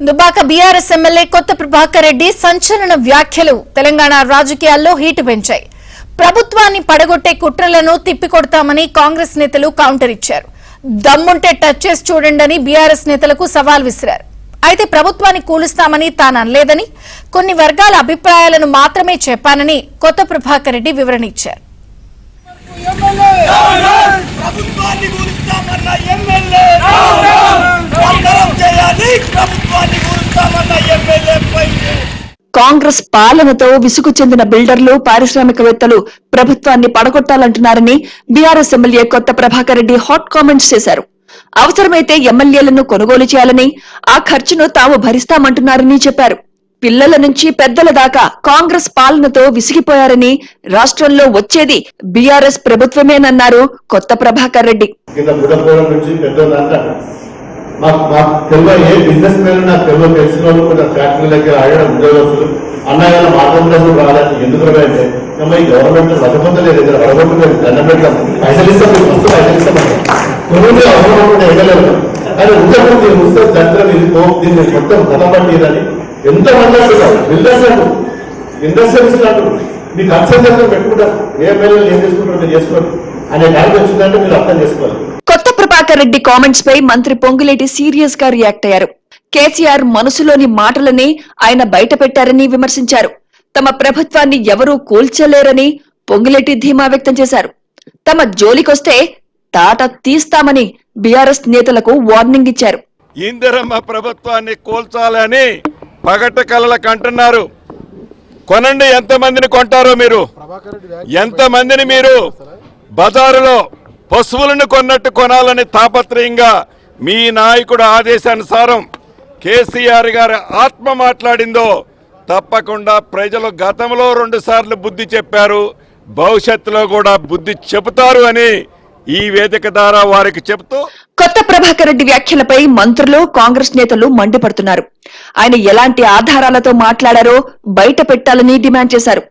Dubaka BRS MLA కొత్త ప్రభాకర్ రెడ్డి సంచలన వ్యాఖ్యలు తెలంగాణ రాజకీయాల్లో హీట్ పెంచాయి. ప్రభుత్వాన్ని పడగొట్టే కుట్రలను తిప్పికొడతామని కాంగ్రెస్ నేతలు కౌంటర్ ఇచ్చారు. దమ్ముంటే టచ్ చేసి చూడండి బీఆర్ఎస్ నేతలకు సవాల్ విసిరారు. అయితే ప్రభుత్వాన్ని కూలుస్తామని తాను అనలేదని, కొన్ని వర్గాల అభిప్రాయాలను మాత్రమే చెప్పానని కొత్త ప్రభాకర్ రెడ్డి వివరణ ఇచ్చారు. కాంగ్రెస్ పాలనతో విసుగు చెందిన బిల్డర్లు, పారిశ్రామికవేత్తలు ప్రభుత్వాన్ని పడగొట్టాలంటున్నారని బీఆర్ఎస్ ఎమ్మెల్యే కొత్త ప్రభాకర్ రెడ్డి హాట్ కామెంట్స్ చేశారు. అవసరమైతే ఎమ్మెల్యేలను కొనుగోలు చేయాలని, ఆ ఖర్చును తాము భరిస్తామంటున్నారని చెప్పారు. పిల్లల నుంచి పెద్దల దాకా కాంగ్రెస్ పాలనతో విసిగిపోయారని, రాష్ట్రంలో వచ్చేది బీఆర్ఎస్ ప్రభుత్వమేనన్నారు కొత్త ప్రభాకర్ రెడ్డి. ఏ బిజినెస్ మ్యాన్ నాకు తెలిసిన వాళ్ళు కూడా ఫ్యాక్టరీ దగ్గర ఆడడం ఉద్యోగస్తులు అన్నగారు మాట్లాడడం రాలేదు. ఎందుకు అంటే ఈ గవర్నమెంట్ రసపొందలేదు, వడగొట్టలేదు, దండం పెట్టాం, పైసలు ఇస్తాం, వస్తూ పైసలు ఇస్తామంటే కొన్ని అవసరం ఎగలేదు. అది ఉద్యోగం వస్తే దంత్రం ఇది దీన్ని మొత్తం గతపట్టిదని ఎంతమంది అంటున్నారు. బిల్డర్స్ అంటారు, ఇండస్ట్రియల్స్ అంటారు, మీకు అక్షరం పెట్టుకుంటారు. ఏ ఎమ్మెల్యేలు ఏం చేసుకుంటారు మీరు చేసుకోండి అనే కాడికి వచ్చిందంటే మీరు అర్థం చేసుకోవాలి. కొత్త ప్రభాకర్ రెడ్డి కామెంట్స్ పై మంత్రి పొంగులేటి సీరియస్ గా రియాక్ట్ అయ్యారు. కేసీఆర్ మనసులోని మాటలని ఆయన బయట పెట్టారని విమర్శించారు. తమ ప్రభుత్వాన్ని ఎవరూ కూల్చలేరని పొంగులేటి ధీమా వ్యక్తం చేశారు. తమ జోలికొస్తే తాట తీస్తామని బీఆర్ఎస్ నేతలకు వార్నింగ్ ఇచ్చారు. ఇందిరమ్మ ప్రభుత్వాన్ని కూల్చాలని పగట కలలకు అంటున్నారు. కొనండి, ఎంతమందిని కొంటారో మీరు, ఎంతమందిని మీరు బజారులో పశువులను కొన్నట్టు కొనాలని తాపత్రయంగా మీ నాయకుడు ఆదేశానుసారం కేసీఆర్ గారి ఆత్మ మాట్లాడిందో తప్పకుండా ప్రజలు గతంలో 2 సార్లు బుద్ధి చెప్పారు, భవిష్యత్తులో కూడా బుద్ధి చెబుతారు అని ఈ వేదిక ద్వారా వారికి చెబుతూ కొత్త ప్రభాకర్ రెడ్డి వ్యాఖ్యలపై మంత్రులు, కాంగ్రెస్ నేతలు మండిపడుతున్నారు. ఆయన ఎలాంటి ఆధారాలతో మాట్లాడారో బయట పెట్టాలని డిమాండ్ చేశారు.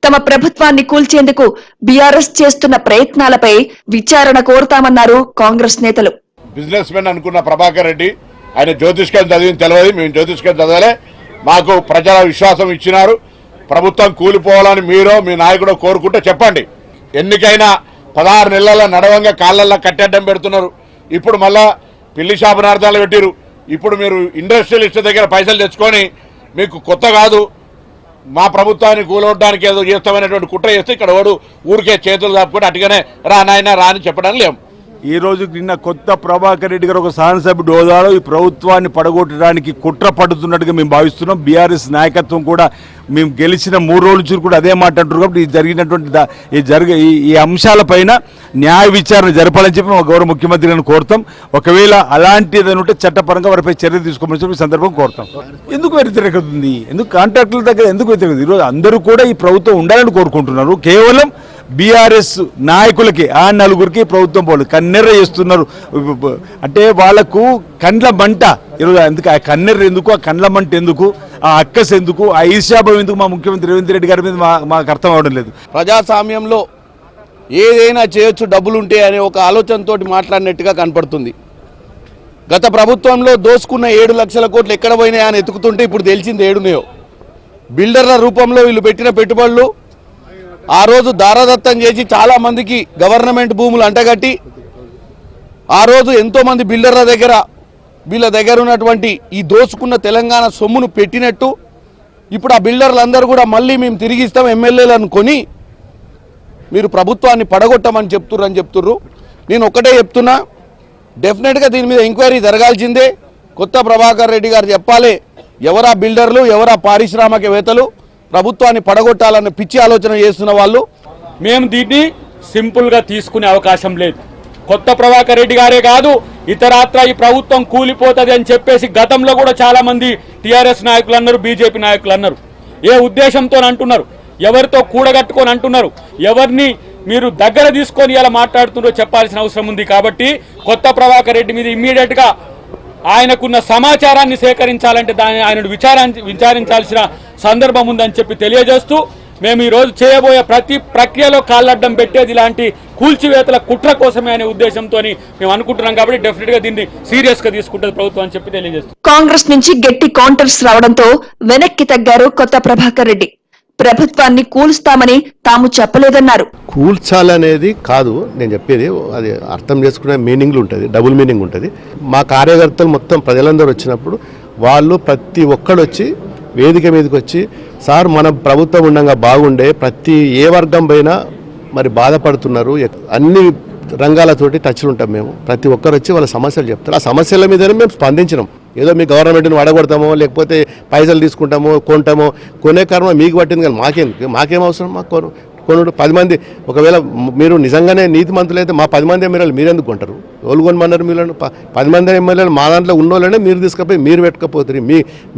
తమ ప్రభుత్వాన్ని కూల్చేందుకు బీఆర్ఎస్ చేస్తున్న ప్రయత్నాలపై విచారణ కోరుతామన్నారు కాంగ్రెస్ నేతలు. బిజినెస్ మెన్ అనుకున్న ప్రభాకర్ రెడ్డి ఆయన జ్యోతిష్కం చదివిన తెలియదు, మేము జ్యోతిష్కం చదవలే, మాకు ప్రజల విశ్వాసం ఇచ్చినారు. ప్రభుత్వం కూలిపోవాలని మీరో మీ నాయకుడో కోరుకుంటే చెప్పండి. ఎన్నికైనా 16 నెలల నడవంగా కాళ్ళల్లో కట్టెడ్డం పెడుతున్నారు. ఇప్పుడు మళ్ళా పిల్లి శాపనార్థాలు పెట్టిరు. ఇప్పుడు మీరు ఇండస్ట్రియలిస్ట్ దగ్గర పైసలు తెచ్చుకొని మీకు కొత్త కాదు, మా ప్రభుత్వాన్ని కూలవడానికి ఏదో చేస్తామనేటువంటి కుట్ర చేస్తే ఇక్కడ ఊరికే చేతులు దాపుకొని అటుగానే రా నాయన రా అని చెప్పడం లేము. ఈ రోజు నిన్న కొత్త ప్రభాకర్ రెడ్డి గారు ఒక శాసనసభ్యుడి హోదాలో ఈ ప్రభుత్వాన్ని పడగొట్టడానికి కుట్ర పడుతున్నట్టుగా మేము భావిస్తున్నాం. బీఆర్ఎస్ నాయకత్వం కూడా మేము గెలిచిన 3 రోజుల నుంచి కూడా అదే మాట అంటారు. కాబట్టి ఈ జరిగినటువంటి ఈ అంశాలపైన న్యాయ విచారణ జరపాలని చెప్పి మా గౌరవ ముఖ్యమంత్రి గారిని కోరుతాం. ఒకవేళ అలాంటిది ఉంటే చట్టపరంగా వారిపై చర్య తీసుకోమని చెప్పి ఈ సందర్భం కోరుతాం. ఎందుకు వ్యతిరేకత ఉంది? ఎందుకు కాంట్రాక్టుల దగ్గర ఎందుకు వ్యతిరేకత? ఈరోజు అందరూ కూడా ఈ ప్రభుత్వం ఉండాలని కోరుకుంటున్నారు. కేవలం బీఆర్ఎస్ నాయకులకి, ఆ నలుగురికి ప్రభుత్వం పోలేదు, కన్నెర్ర చేస్తున్నారు. అంటే వాళ్లకు కండ్ల మంట. ఈరోజు ఎందుకు ఆ కన్నెర్ర ఎందుకు, ఆ కండ్ల మంట ఎందుకు, ఆ అక్కస్ ఎందుకు, ఆ ఈర్ష్యాభావం ఎందుకు మా ముఖ్యమంత్రి రేవంత్ రెడ్డి గారి మీద మాకు అర్థం అవడం లేదు. ప్రజాస్వామ్యంలో ఏదైనా చేయొచ్చు డబ్బులుంటే అనే ఒక ఆలోచనతో మాట్లాడినట్టుగా కనపడుతుంది. గత ప్రభుత్వంలో దోసుకున్న 7 లక్షల కోట్లు ఎక్కడ పోయినాయా అని ఎత్తుకుతుంటే ఇప్పుడు తెలిసింది ఏడున్నాయో. బిల్డర్ల రూపంలో వీళ్ళు పెట్టిన పెట్టుబడులు ఆ రోజు దారదత్తం చేసి చాలా మందికి గవర్నమెంట్ భూములు అంటగట్టి ఆ రోజు ఎంతోమంది బిల్డర్ల దగ్గర వీళ్ళ దగ్గర ఉన్నటువంటి ఈ దోచుకున్న తెలంగాణ సొమ్మును పెట్టినట్టు ఇప్పుడు ఆ బిల్డర్లందరూ కూడా మళ్ళీ మేము తిరిగి ఇస్తాం ఎమ్మెల్యేలను కొని మీరు ప్రభుత్వాన్ని పడగొట్టమని చెప్తుర్రు. నేను ఒక్కటే చెప్తున్నా, డెఫినెట్గా దీని మీద ఎంక్వైరీ జరగాల్సిందే. కొత్త ప్రభాకర్ రెడ్డి గారు చెప్పాలి, ఎవరా బిల్డర్లు, ఎవరా పారిశ్రామికవేత్తలు ప్రభుత్వాన్ని పడగొట్టాలన్న పిచ్చి ఆలోచన చేస్తున్న వాళ్ళు. మేము దీన్ని సింపుల్గా తీసుకునే అవకాశం లేదు. కొత్త ప్రభాకర్ రెడ్డి గారే కాదు, ఇతరాత్ర ఈ ప్రభుత్వం కూలిపోతుంది అని చెప్పేసి గతంలో కూడా చాలా మంది టీఆర్ఎస్ నాయకులు అన్నారు, బీజేపీ నాయకులు అన్నారు. ఏ ఉద్దేశంతో అంటున్నారు, ఎవరితో కూడగట్టుకొని అంటున్నారు, ఎవరిని మీరు దగ్గర తీసుకొని ఇలా మాట్లాడుతున్నారో చెప్పాల్సిన అవసరం ఉంది. కాబట్టి కొత్త ప్రభాకర్ రెడ్డి మీద ఇమ్మీడియట్గా ఆయనకున్న సమాచారాన్ని సేకరించాలంటే దాన్ని ఆయన విచారించాల్సిన సందర్భం ఉందని చెప్పి తెలియజేస్తూ మేము ఈరోజు చేయబోయే ప్రతి ప్రక్రియలో కాళ్ళడ్డం పెట్టేది ఇలాంటి కూల్చివేతల కుట్ర కోసమే అనే ఉద్దేశంతో మేము అనుకుంటున్నాం. కాబట్టి డెఫినెట్ గా దీన్ని సీరియస్ గా తీసుకుంటుంది ప్రభుత్వం అని చెప్పి తెలియజేస్తుంది. కాంగ్రెస్ నుంచి గట్టి కౌంటర్స్ రావడంతో వెనక్కి తగ్గారు కొత్త ప్రభాకర్ రెడ్డి. ప్రభుత్వాన్ని కూల్స్తామని తాము చెప్పలేదన్నారు. కూల్చాలనేది కాదు నేను చెప్పేది, అది అర్థం చేసుకునే మీనింగ్లు ఉంటుంది, డబుల్ మీనింగ్ ఉంటుంది. మా కార్యకర్తలు మొత్తం ప్రజలందరూ వచ్చినప్పుడు వాళ్ళు ప్రతి ఒక్కడు వచ్చి వేదిక మీదకి వచ్చి సార్ మన ప్రభుత్వం ఉండగా బాగుండే, ప్రతి ఏ వర్గం పైన మరి బాధపడుతున్నారు, అన్ని రంగాలతోటి టచ్లు ఉంటాం మేము. ప్రతి ఒక్కరు వచ్చి వాళ్ళ సమస్యలు చెప్తారు. ఆ సమస్యల మీదనే మేము స్పందించినాం. ఏదో మీ గవర్నమెంట్ని వడగొడతామో లేకపోతే పైసలు తీసుకుంటామో కొంటామో, కొనే కర్మ మీకు పట్టింది కానీ మాకేం అవసరం? మాకు కొనుడు 10 మంది, ఒకవేళ మీరు నిజంగానే నీతి మంత్రులైతే మా 10 మంది ఎమ్మెల్యేలు మీరెందుకు కొంటారు? ఎవరు కొనమన్నారు? మీరు 10 మంది ఎమ్మెల్యేలు మా దాంట్లో ఉన్నోళ్ళనే మీరు తీసుకుపోయి మీరు పెట్టుకపోతారు.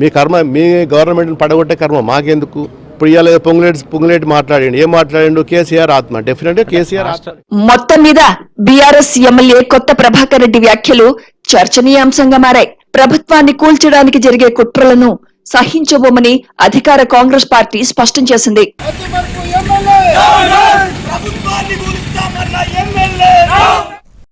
మీ కర్మ, మీ గవర్నమెంట్ని పడగొట్టే కర్మ మాకెందుకు? ఇప్పుడు ఇవాళ పొంగులేటి మాట్లాడండి, ఏం మాట్లాడండు? కేసీఆర్ ఆత్మ, డెఫినెట్ గా కేసీఆర్ ఆత్మ. మొత్తం మీద బీఆర్ఎస్ ఎమ్మెల్యే కొత్త ప్రభాకర్ రెడ్డి వ్యాఖ్యలు చర్చనీయాంశంగా మారాయి. ప్రభుత్వాన్ని కూల్చడానికి జరిగే కుట్రలను సహించబోమని అధికార కాంగ్రెస్ పార్టీ స్పష్టం చేసింది.